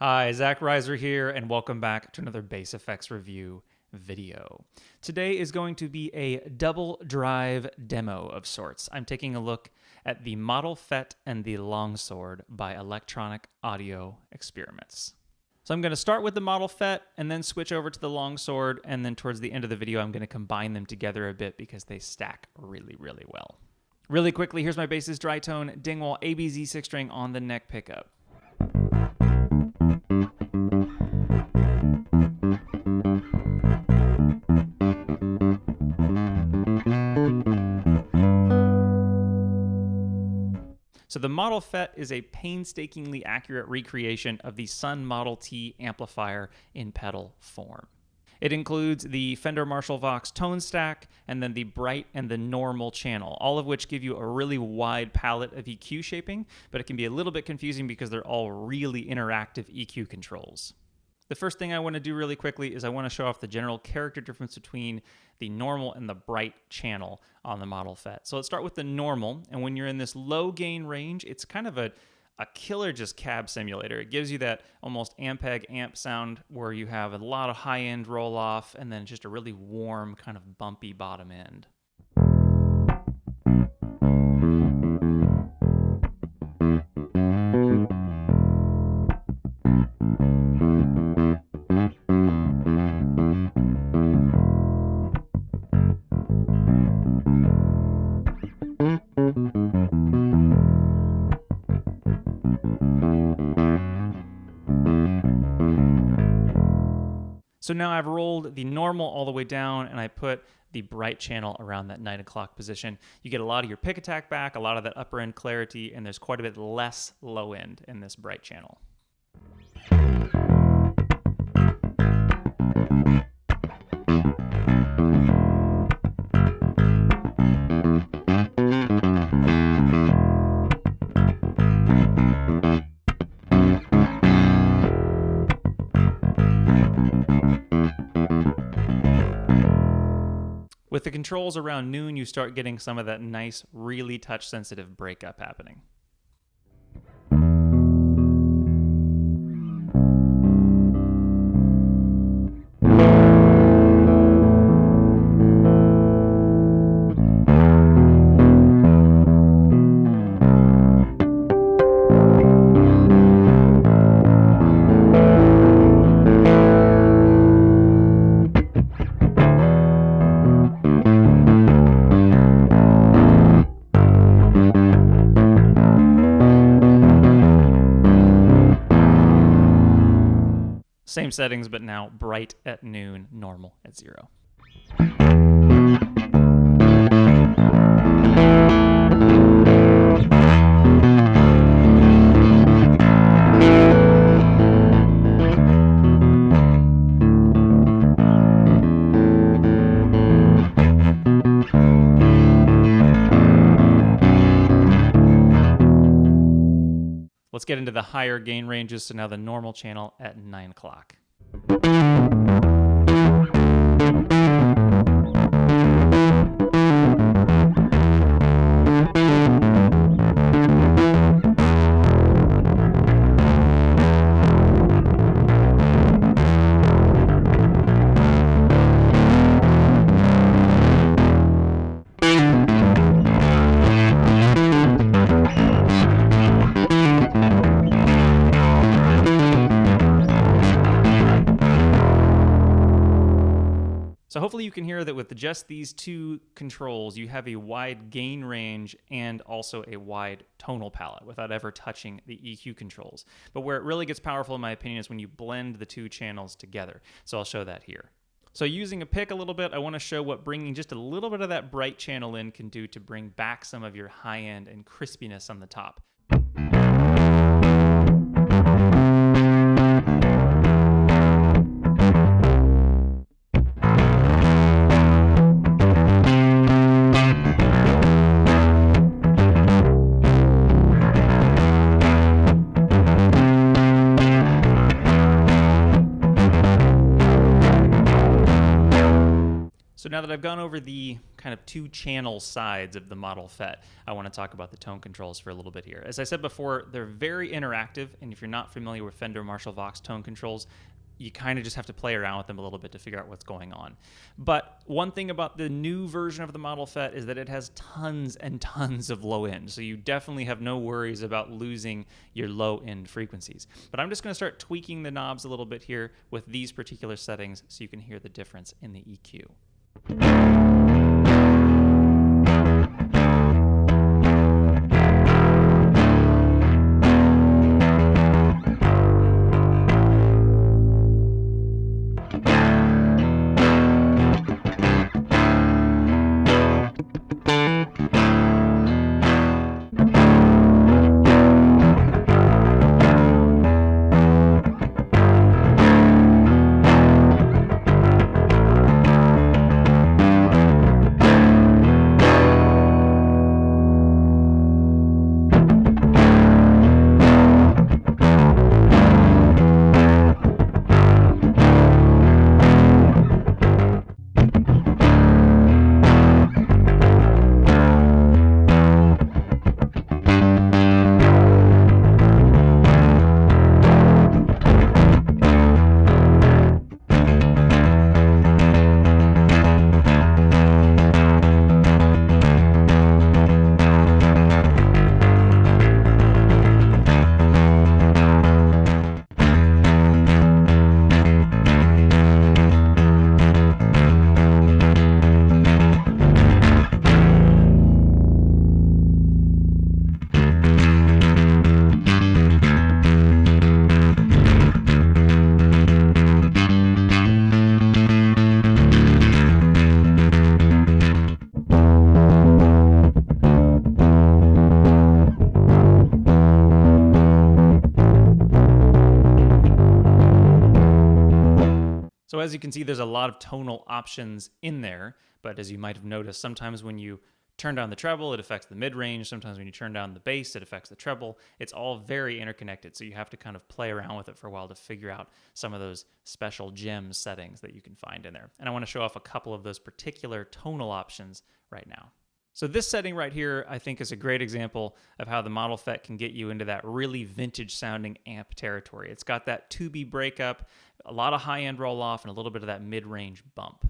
Hi, Zach Reiser here, and welcome back to another bass effects review video. Today is going to be a double drive demo of sorts. I'm taking a look at the Model feT and the Longsword by Electronic Audio Experiments. So I'm going to start with the Model feT and then switch over to the Longsword, and then towards the end of the video I'm going to combine them together a bit because they stack really well. Really quickly, here's my bass's dry tone Dingwall ABZ 6-string on the neck pickup. So the Model feT is a painstakingly accurate recreation of the Sunn Model T amplifier in pedal form. It includes the Fender Marshall Vox tone stack and then the bright and the normal channel, all of which give you a really wide palette of EQ shaping, but it can be a little bit confusing because they're all really interactive EQ controls. The first thing I want to do really quickly is I want to show off the general character difference between the normal and the bright channel on the Model feT. So let's start with the normal, and when you're in this low gain range, it's kind of a killer just cab simulator. It gives you that almost Ampeg amp sound where you have a lot of high-end roll-off and then just a really warm kind of bumpy bottom end. So now I've rolled the normal all the way down and I put the bright channel around that 9 o'clock position. You get a lot of your pick attack back, a lot of that upper end clarity, and there's quite a bit less low end in this bright channel. With the controls around noon, you start getting some of that nice, really touch-sensitive breakup happening. Same settings, but now bright at noon, normal at 0. Let's get into the higher gain ranges, so now the normal channel at 9 o'clock. So hopefully you can hear that with just these two controls, you have a wide gain range and also a wide tonal palette without ever touching the EQ controls. But where it really gets powerful, in my opinion, is when you blend the two channels together. So I'll show that here. So using a pick a little bit, I want to show what bringing just a little bit of that bright channel in can do to bring back some of your high end and crispiness on the top. So now that I've gone over the kind of two channel sides of the Model FET, I want to talk about the tone controls for a little bit here. As I said before, they're very interactive, and if you're not familiar with Fender Marshall Vox tone controls, you kind of just have to play around with them a little bit to figure out what's going on. But one thing about the new version of the Model FET is that it has tons and tons of low end. So you definitely have no worries about losing your low end frequencies. But I'm just going to start tweaking the knobs a little bit here with these particular settings so you can hear the difference in the EQ. So as you can see, there's a lot of tonal options in there, but as you might have noticed, sometimes when you turn down the treble, it affects the mid-range. Sometimes when you turn down the bass, it affects the treble. It's all very interconnected, so you have to kind of play around with it for a while to figure out some of those special gem settings that you can find in there. And I want to show off a couple of those particular tonal options right now. So this setting right here, I think, is a great example of how the Model FET can get you into that really vintage sounding amp territory. It's got that tubey breakup, a lot of high-end roll-off, and a little bit of that mid-range bump.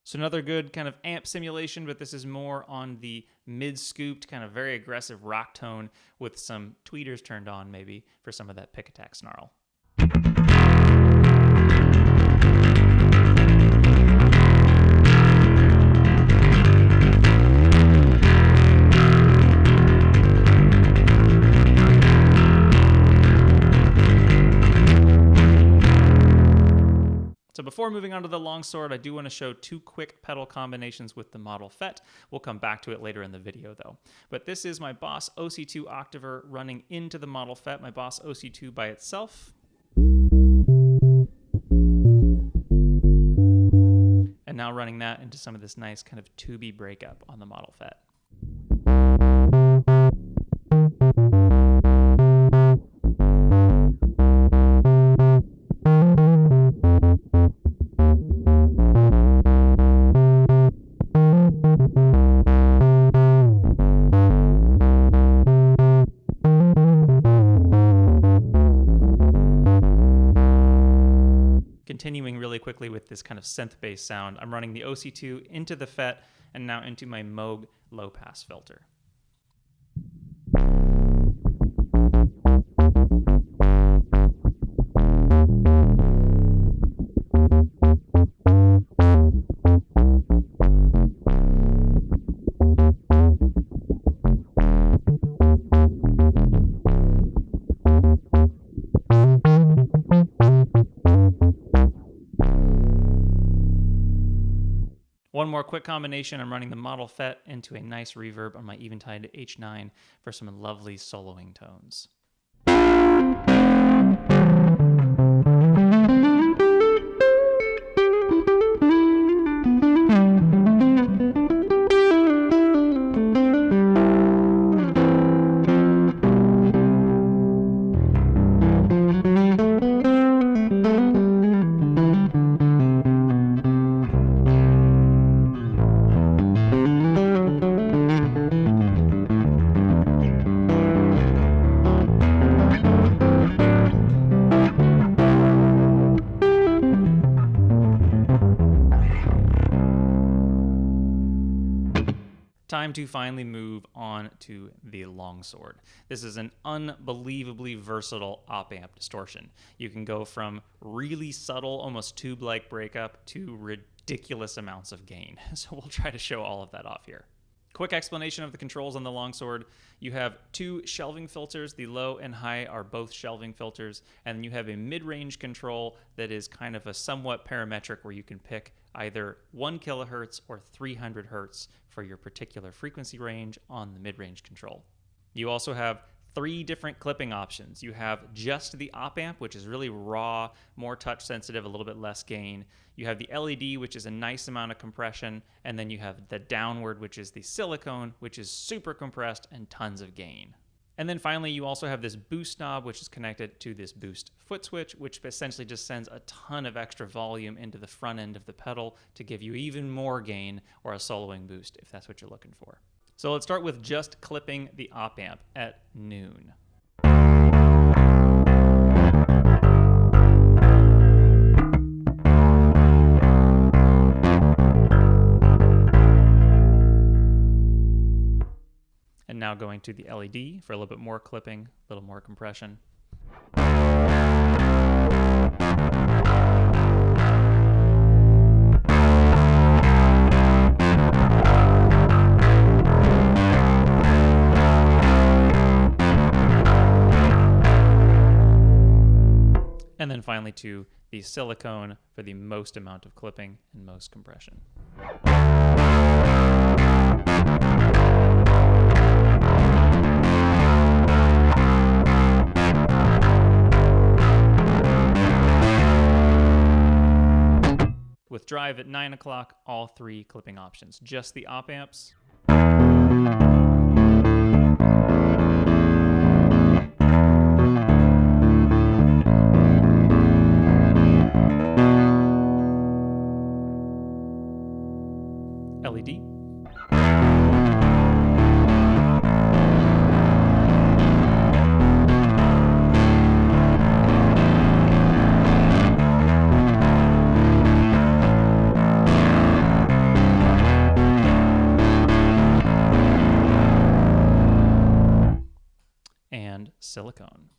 So another good kind of amp simulation, but this is more on the mid-scooped, kind of very aggressive rock tone with some tweeters turned on maybe for some of that pick attack snarl. So before moving on to the Longsword, I do want to show two quick pedal combinations with the Model FET. We'll come back to it later in the video though. But this is my Boss OC2 Octaver running into the Model FET, my Boss OC2 by itself. And now running that into some of this nice kind of tubey breakup on the Model FET. Continuing really quickly with this kind of synth-based sound, I'm running the OC2 into the FET and now into my Moog low-pass filter. One more quick combination. I'm running the Model feT into a nice reverb on my Eventide H9 for some lovely soloing tones. Time to finally move on to the Longsword. This is an unbelievably versatile op-amp distortion. You can go from really subtle, almost tube-like breakup to ridiculous amounts of gain. So we'll try to show all of that off here. Quick explanation of the controls on the Longsword. You have two shelving filters. The low and high are both shelving filters. And then you have a mid-range control that is kind of a somewhat parametric where you can pick either 1 kilohertz or 300 hertz for your particular frequency range on the mid-range control. You also have 3 different clipping options. You have just the op-amp, which is really raw, more touch sensitive, a little bit less gain. You have the LED, which is a nice amount of compression, and then you have the downward, which is the silicone, which is super compressed and tons of gain. And then finally, you also have this boost knob, which is connected to this boost foot switch, which essentially just sends a ton of extra volume into the front end of the pedal to give you even more gain or a soloing boost if that's what you're looking for. So let's start with just clipping the op-amp at noon. And now going to the LED for a little bit more clipping, a little more compression. And then finally to the silicone for the most amount of clipping and most compression. With drive at 9 o'clock, all 3 clipping options. Just the op amps. LED. And silicone.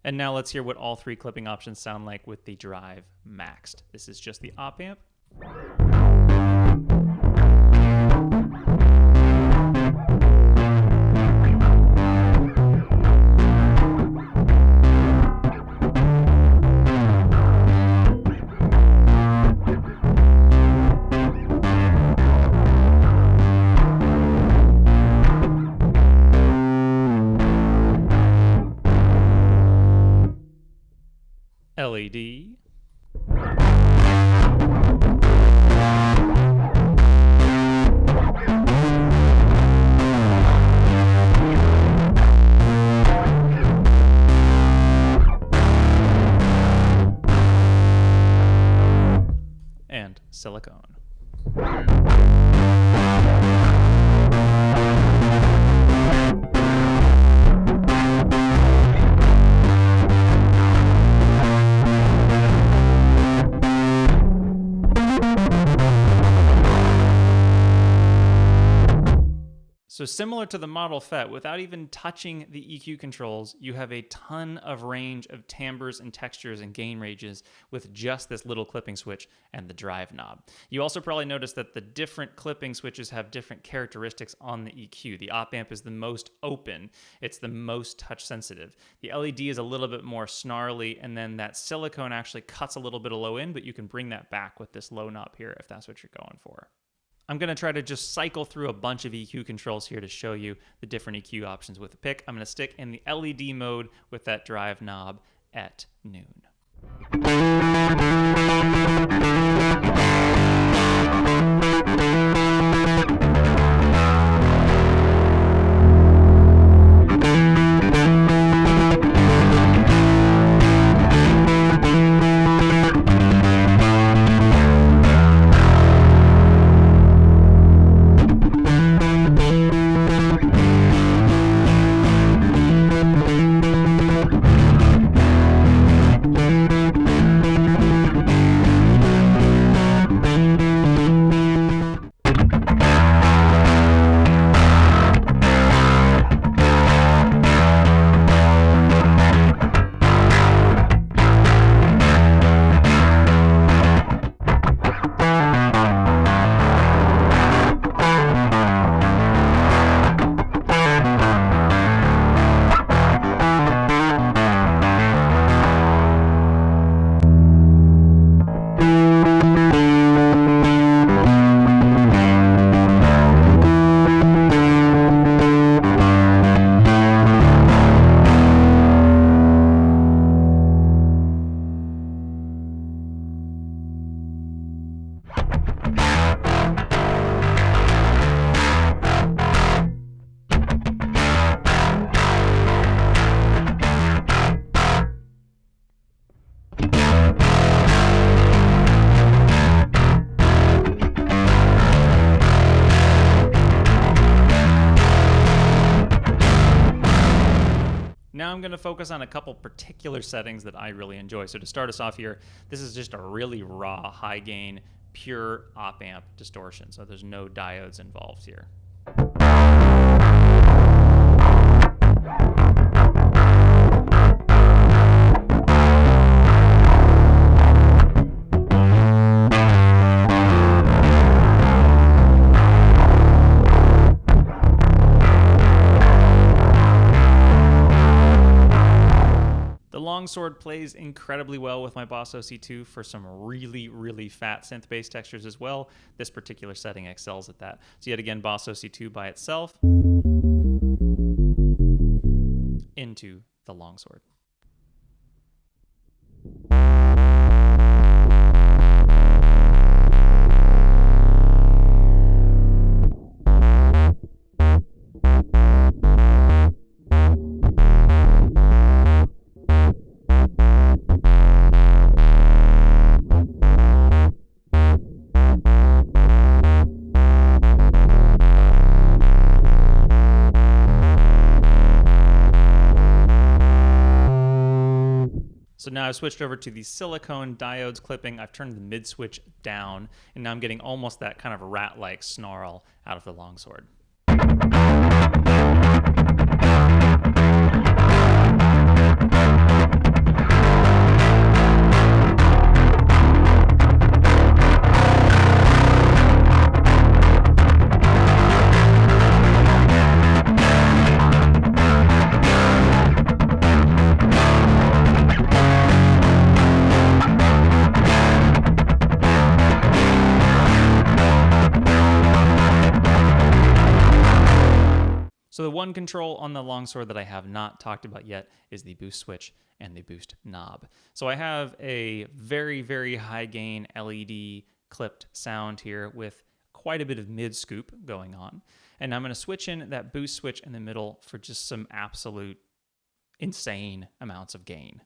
And now let's hear what all 3 clipping options sound like with the drive maxed. This is just the op amp. LED. And silicone. So similar to the Model FET, without even touching the EQ controls, you have a ton of range of timbres and textures and gain ranges with just this little clipping switch and the drive knob. You also probably noticed that the different clipping switches have different characteristics on the EQ. The opamp is the most open. It's the most touch sensitive. The LED is a little bit more snarly, and then that silicone actually cuts a little bit of low end, but you can bring that back with this low knob here if that's what you're going for. I'm going to try to just cycle through a bunch of EQ controls here to show you the different EQ options with the pick. I'm going to stick in the LED mode with that drive knob at noon. Now I'm going to focus on a couple particular settings that I really enjoy. So to start us off here, this is just a really raw, high gain, pure op-amp distortion. So there's no diodes involved here. Longsword plays incredibly well with my Boss OC2 for some really, really fat synth bass textures as well. This particular setting excels at that. So yet again, Boss OC2 by itself into the Longsword. So now I've switched over to the silicone diodes clipping. I've turned the mid switch down, and now I'm getting almost that kind of rat-like snarl out of the Longsword. So the one control on the Longsword that I have not talked about yet is the boost switch and the boost knob. So I have a very, very high gain LED clipped sound here with quite a bit of mid scoop going on. And I'm going to switch in that boost switch in the middle for just some absolute insane amounts of gain.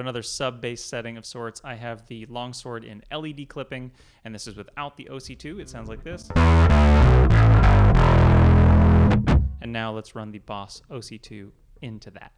another sub-bass setting of sorts. I have the Longsword in LED clipping, and this is without the OC2. It sounds like this. And now let's run the Boss OC2 into that.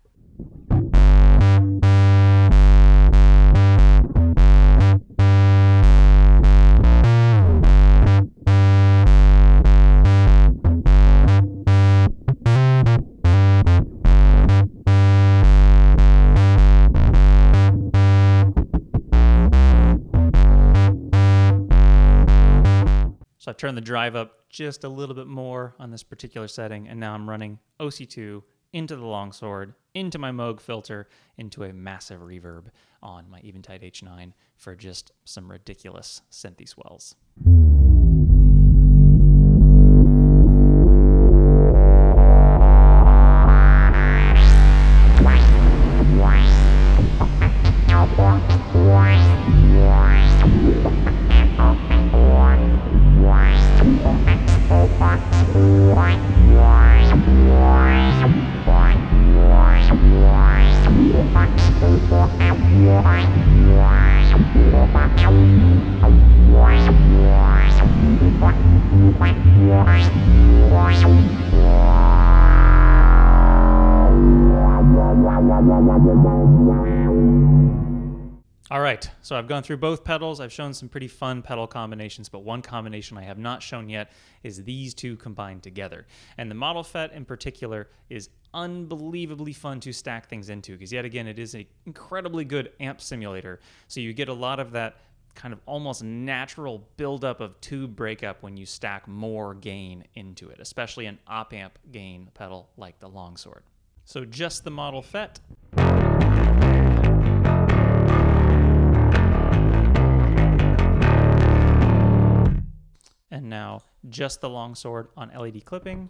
So I've turned the drive up just a little bit more on this particular setting, and now I'm running OC2 into the Longsword, into my Moog filter, into a massive reverb on my Eventide H9 for just some ridiculous synthy swells. All right, so I've gone through both pedals. I've shown some pretty fun pedal combinations, but one combination I have not shown yet is these two combined together. And the Model feT in particular is unbelievably fun to stack things into, because yet again, it is an incredibly good amp simulator. So you get a lot of that kind of almost natural buildup of tube breakup when you stack more gain into it, especially an opamp gain pedal like the Longsword. So just the Model feT. And now just the Longsword on LED clipping.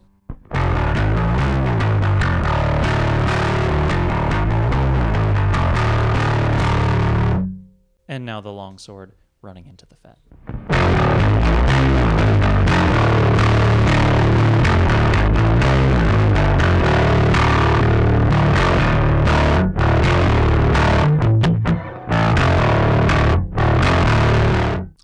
And now the Longsword running into the feT.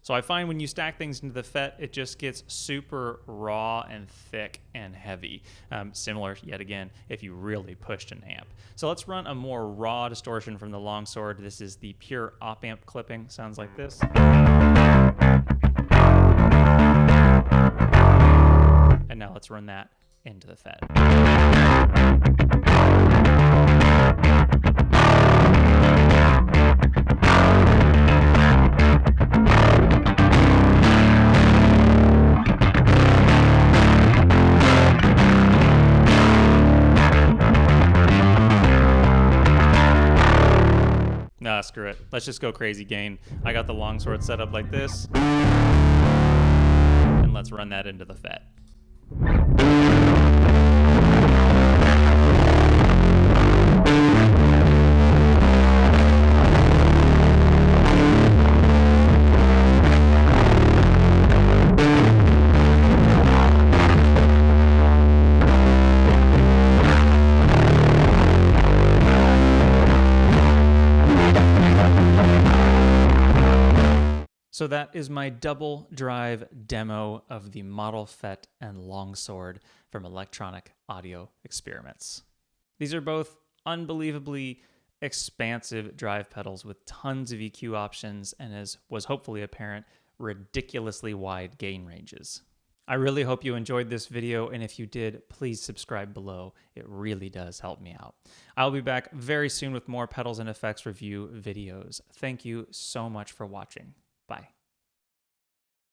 So I find when you stack things into the feT, it just gets super raw and thick and heavy. Similar, yet again, if you really pushed an amp. So let's run a more raw distortion from the Longsword. This is the pure opamp clipping. Sounds like this. And now let's run that into the feT. Nah, screw it. Let's just go crazy gain. I got the Longsword set up like this. And let's run that into the feT. So that is my double drive demo of the Model feT and Longsword from Electronic Audio Experiments. These are both unbelievably expansive drive pedals with tons of EQ options and, as was hopefully apparent, ridiculously wide gain ranges. I really hope you enjoyed this video, and if you did, please subscribe below. It really does help me out. I'll be back very soon with more pedals and effects review videos. Thank you so much for watching. Bye.